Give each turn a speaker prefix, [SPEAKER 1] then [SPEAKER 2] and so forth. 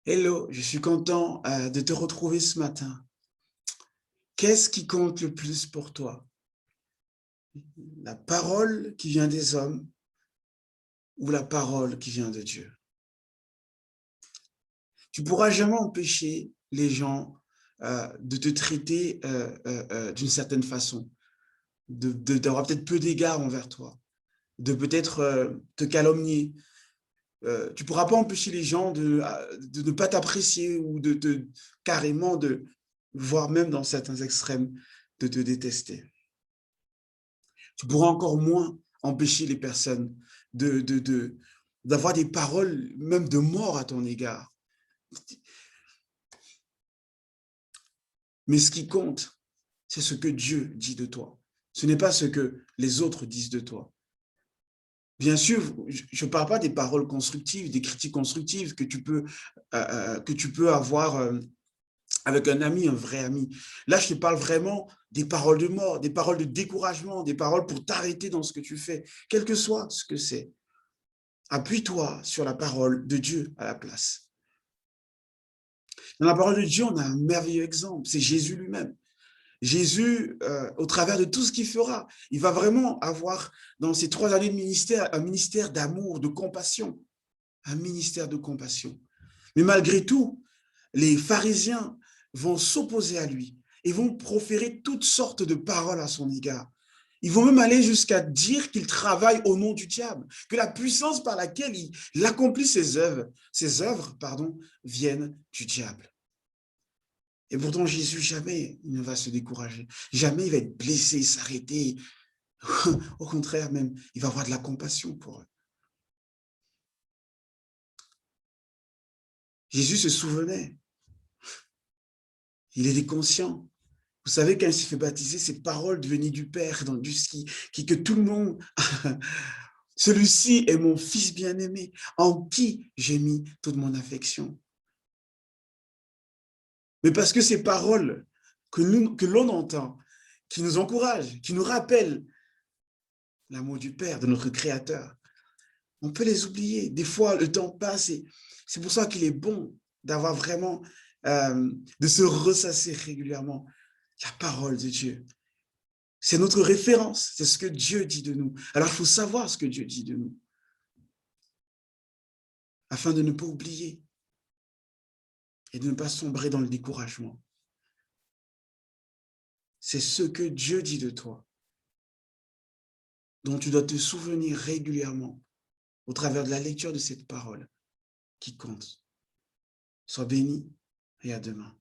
[SPEAKER 1] Hello, je suis content de te retrouver ce matin. Qu'est-ce qui compte le plus pour toi? La parole qui vient des hommes ou la parole qui vient de Dieu? Tu ne pourras jamais empêcher les gens de te traiter d'une certaine façon, d'avoir peut-être peu d'égard envers toi, de peut-être te calomnier. Tu ne pourras pas empêcher les gens de ne pas t'apprécier ou carrément voire même dans certains extrêmes, de te détester. Tu pourras encore moins empêcher les personnes d'avoir des paroles même de mort à ton égard. Mais ce qui compte, c'est ce que Dieu dit de toi. Ce n'est pas ce que les autres disent de toi. Bien sûr, je ne parle pas des paroles constructives, des critiques constructives que tu peux avoir avec un ami, un vrai ami. Là, je te parle vraiment des paroles de mort, des paroles de découragement, des paroles pour t'arrêter dans ce que tu fais, quel que soit ce que c'est. Appuie-toi sur la parole de Dieu à la place. Dans la parole de Dieu, on a un merveilleux exemple, c'est Jésus lui-même. Jésus, au travers de tout ce qu'il fera, il va vraiment avoir, dans ces 3 années de ministère, un ministère d'amour, de compassion. Un ministère de compassion. Mais malgré tout, les pharisiens vont s'opposer à lui et vont proférer toutes sortes de paroles à son égard. Ils vont même aller jusqu'à dire qu'il travaille au nom du diable, que la puissance par laquelle il accomplit ses œuvres, viennent du diable. Et pourtant, Jésus, jamais il ne va se décourager. Jamais il va être blessé, s'arrêter. Au contraire, même, il va avoir de la compassion pour eux. Jésus se souvenait. Il était conscient. Vous savez, quand il s'est fait baptiser, ces paroles venaient du Père, que tout le monde... Celui-ci est mon fils bien-aimé, en qui j'ai mis toute mon affection. Mais parce que ces paroles que l'on entend, qui nous encouragent, qui nous rappellent l'amour du Père, de notre Créateur, on peut les oublier. Des fois, le temps passe et c'est pour ça qu'il est bon d'avoir vraiment, de se ressasser régulièrement la parole de Dieu. C'est notre référence, c'est ce que Dieu dit de nous. Alors, il faut savoir ce que Dieu dit de nous, afin de ne pas oublier et de ne pas sombrer dans le découragement. C'est ce que Dieu dit de toi, dont tu dois te souvenir régulièrement au travers de la lecture de cette parole qui compte. Sois béni et à demain.